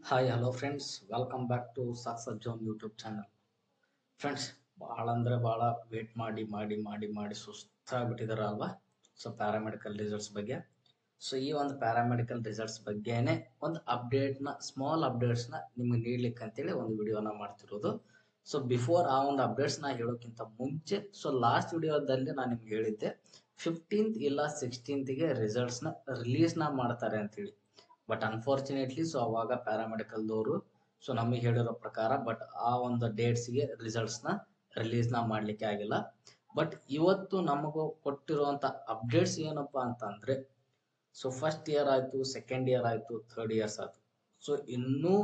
Hi hello friends, welcome back to Success Zone YouTube channel. Friends, ಭಾಳ ಅಂದರೆ ಭಾಳ wait ಮಾಡಿ ಮಾಡಿ ಮಾಡಿ ಮಾಡಿ ಸುಸ್ತಾಗ್ಬಿಟ್ಟಿದಾರಲ್ವಾ. ಸೊ ಪ್ಯಾರಾಮೆಡಿಕಲ್ ರಿಸಲ್ಟ್ಸ್ ಬಗ್ಗೆ. ಸೊ ಈ ಒಂದು ಪ್ಯಾರಾಮೆಡಿಕಲ್ ರಿಸಲ್ಟ್ಸ್ ಬಗ್ಗೆನೇ ಒಂದು ಸ್ಮಾಲ್ ಅಪ್ಡೇಟ್ಸ್ನ ನಿಮ್ಗೆ ನೀಡ್ಲಿಕ್ಕೆ ಅಂತೇಳಿ ಒಂದು ವಿಡಿಯೋನ ಮಾಡ್ತಿರೋದು. ಸೊ ಬಿಫೋರ್ ಆ ಒಂದು ಅಪ್ಡೇಟ್ಸ್ನ ಹೇಳೋಕ್ಕಿಂತ ಮುಂಚೆ, ಸೊ ಲಾಸ್ಟ್ ವಿಡಿಯೋದಲ್ಲಿ ನಾನು ನಿಮ್ಗೆ ಹೇಳಿದ್ದೆ 15th ಇಲ್ಲ 16th ರಿಸಲ್ಟ್ಸ್ನ ರಿಲೀಸ್ನ ಮಾಡ್ತಾರೆ ಅಂತೇಳಿ. ಬಟ್ ಅನ್ಫಾರ್ಚುನೇಟ್ಲಿ ಸೊ ಅವಾಗ ಪ್ಯಾರಾಮೆಡಿಕಲ್ದವರು ಸೊ ನಮಗೆ ಹೇಳಿರೋ ಪ್ರಕಾರ ಬಟ್ ಆ ಒಂದು ಡೇಟ್ಸ್ಗೆ ರಿಸಲ್ಟ್ಸ್ನ ರಿಲೀಸ್ನ ಮಾಡಲಿಕ್ಕೆ ಆಗಿಲ್ಲ. ಬಟ್ ಇವತ್ತು ನಮಗೂ ಕೊಟ್ಟಿರುವಂಥ ಅಪ್ಡೇಟ್ಸ್ ಏನಪ್ಪಾ ಅಂತಂದ್ರೆ, ಸೊ ಫಸ್ಟ್ ಇಯರ್ ಆಯಿತು, ಸೆಕೆಂಡ್ ಇಯರ್ ಆಯಿತು, ಥರ್ಡ್ ಇಯರ್ಸ್ ಆಯಿತು. ಸೊ ಇನ್ನೂ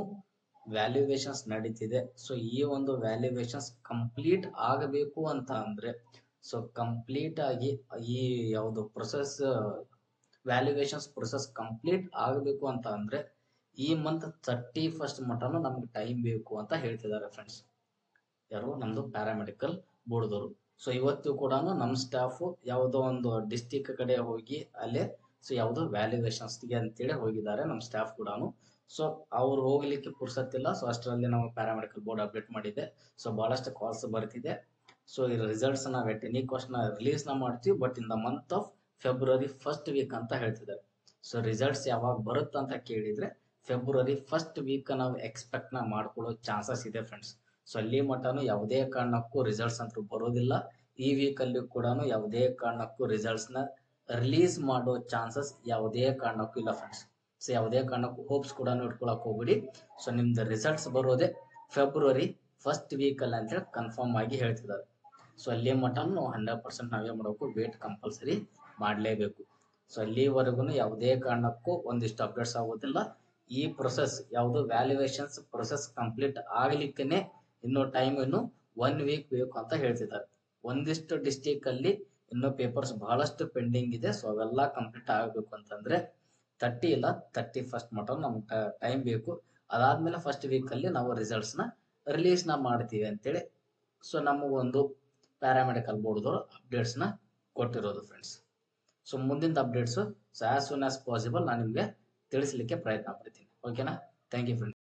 ವ್ಯಾಲ್ಯೂಯೇಷನ್ಸ್ ನಡೀತಿದೆ. ಸೊ ಈ ಒಂದು ವ್ಯಾಲ್ಯೂಯೇಷನ್ಸ್ ಕಂಪ್ಲೀಟ್ ಆಗಬೇಕು ಅಂತ ಅಂದ್ರೆ, ಸೊ ಕಂಪ್ಲೀಟ್ ಆಗಿ ಈ ಯಾವುದು ಪ್ರೊಸೆಸ್ ವ್ಯಾಲ್ಯೂಯೇಷನ್ಸ್ ಪ್ರೊಸೆಸ್ ಕಂಪ್ಲೀಟ್ ಆಗಬೇಕು ಅಂತ ಅಂದ್ರೆ ಈ ಮಂತ್ 31st ಮಟನು ನಮ್ಗೆ ಟೈಮ್ ಬೇಕು ಅಂತ ಹೇಳ್ತಿದ್ದಾರೆ ಫ್ರೆಂಡ್ಸ್. ಯಾರು? ನಮ್ದು ಪ್ಯಾರಾಮೆಡಿಕಲ್ ಬೋರ್ಡ್ದವರು. ಸೊ ಇವತ್ತು ಕೂಡ ನಮ್ಮ ಸ್ಟಾಫ್ ಯಾವುದೋ ಒಂದು ಡಿಸ್ಟಿಕ್ ಕಡೆ ಹೋಗಿ ಅಲ್ಲೇ ಸೊ ಯಾವುದೋ ವ್ಯಾಲ್ಯೂಯೇಷನ್ಸ್ಗೆ ಅಂತೇಳಿ ಹೋಗಿದ್ದಾರೆ ನಮ್ಮ ಸ್ಟಾಫ್ ಕೂಡ. ಸೊ ಅವ್ರು ಹೋಗ್ಲಿಕ್ಕೆ ಪುರ್ಸತ್ತಿಲ್ಲ. ಸೊ ಅಷ್ಟರಲ್ಲಿ ನಾವು ಪ್ಯಾರಾಮೆಡಿಕಲ್ ಬೋರ್ಡ್ ಅಪ್ಡೇಟ್ ಮಾಡಿದೆ. ಸೊ ಬಹಳಷ್ಟು ಕಾಲ್ಸ್ ಬರ್ತಿದೆ. ಸೊ ಈ ರಿಸಲ್ಟ್ಸ್ ನಾವು ಎನಿ ಕಾಸ್ಟ್ ರಿಲೀಸ್ನ ಮಾಡ್ತೀವಿ, but in the month of February first week ಅಂತ ಹೇಳ್ತಿದ್ದಾರೆ. ಸೊ ರಿಸಲ್ಟ್ಸ್ ಯಾವಾಗ ಬರುತ್ತೆ ಅಂತ ಕೇಳಿದ್ರೆ ಫೆಬ್ರವರಿ ಫಸ್ಟ್ ವೀಕ್ ನಾವು ಎಕ್ಸ್ಪೆಕ್ಟ್ ಮಾಡ್ಕೊಳ್ಳೋ ಚಾನ್ಸಸ್ ಇದೆ ಫ್ರೆಂಡ್ಸ್. ಸೊ ಅಲ್ಲಿ ಮಟನು ಯಾವುದೇ ಕಾರಣಕ್ಕೂ ರಿಸಲ್ಟ್ಸ್ ಅಂತೂ ಬರೋದಿಲ್ಲ. ಈ ವೀಕ್ ಅಲ್ಲಿ ಕೂಡ ಯಾವುದೇ ಕಾರಣಕ್ಕೂ ರಿಸಲ್ಟ್ಸ್ ನ ರಿಲೀಸ್ ಮಾಡೋ ಚಾನ್ಸಸ್ ಯಾವುದೇ ಕಾರಣಕ್ಕೂ ಇಲ್ಲ ಫ್ರೆಂಡ್ಸ್. ಸೊ ಯಾವುದೇ ಕಾರಣಕ್ಕೂ ಹೋಪ್ಸ್ ಕೂಡ ಇಟ್ಕೊಳಕ್ ಹೋಗ್ಬಿಡಿ. ಸೊ ನಿಮ್ದು ರಿಸಲ್ಟ್ಸ್ ಬರೋದೇ ಫೆಬ್ರವರಿ ಫಸ್ಟ್ ವೀಕ್ ಅಲ್ಲಿ ಅಂತೇಳಿ ಕನ್ಫರ್ಮ್ ಆಗಿ ಹೇಳ್ತಿದ್ದಾರೆ. ಸೊ ಅಲ್ಲಿ ಮಟನ್ 100% ನಾವೇ ಮಾಡಬೇಕು, ವೇಟ್ ಕಂಪಲ್ಸರಿ ಮಾಡಲೇಬೇಕು. ಸೊ ಅಲ್ಲಿವರೆಗೂ ಯಾವುದೇ ಕಾರಣಕ್ಕೂ ಒಂದಿಷ್ಟು ಅಪ್ಡೇಟ್ಸ್ ಆಗೋದಿಲ್ಲ. ಈ ಪ್ರೊಸೆಸ್ ಯಾವುದು ವ್ಯಾಲ್ಯೂಯೇಷನ್ಸ್ ಪ್ರೊಸೆಸ್ ಕಂಪ್ಲೀಟ್ ಆಗ್ಲಿಕ್ಕೆ ಇನ್ನೂ ಟೈಮ್ ಇನ್ನು 1 ವೀಕ್ ಬೇಕು ಅಂತ ಹೇಳ್ತಿದ್ದಾರೆ. ಒಂದಿಷ್ಟು ಡಿಸ್ಟಿಕ್ ಅಲ್ಲಿ ಇನ್ನೂ ಪೇಪರ್ಸ್ ಬಹಳಷ್ಟು ಪೆಂಡಿಂಗ್ ಇದೆ. ಸೊ ಅವೆಲ್ಲ ಕಂಪ್ಲೀಟ್ ಆಗಬೇಕು ಅಂತಂದ್ರೆ 30 ಇಲ್ಲ 31st ಮಟನ್ ನಮ್ಗೆ ಟೈಮ್ ಬೇಕು. ಅದಾದ್ಮೇಲೆ ಫಸ್ಟ್ ವೀಕ್ ಅಲ್ಲಿ ನಾವು ರಿಸಲ್ಟ್ಸ್ ನ ರಿಲೀಸ್ ಮಾಡ್ತೀವಿ ಅಂತೇಳಿ ಸೊ ನಮಗೊಂದು ಪ್ಯಾರಾಮೆಡಿಕಲ್ ಬೋರ್ಡ್ದವರು ಅಪ್ಡೇಟ್ಸ್ ನ ಕೊಟ್ಟಿರೋದು ಫ್ರೆಂಡ್ಸ್. ಸೊ ಮುಂದಿನ updates as soon as possible ನಾನು ನಿಮಗೆ ತಿಳಿಸ್ಲಿಕ್ಕೆ ಪ್ರಯತ್ನ ಪಡ್ತೀನಿ. ಓಕೆನಾ? Thank you friends.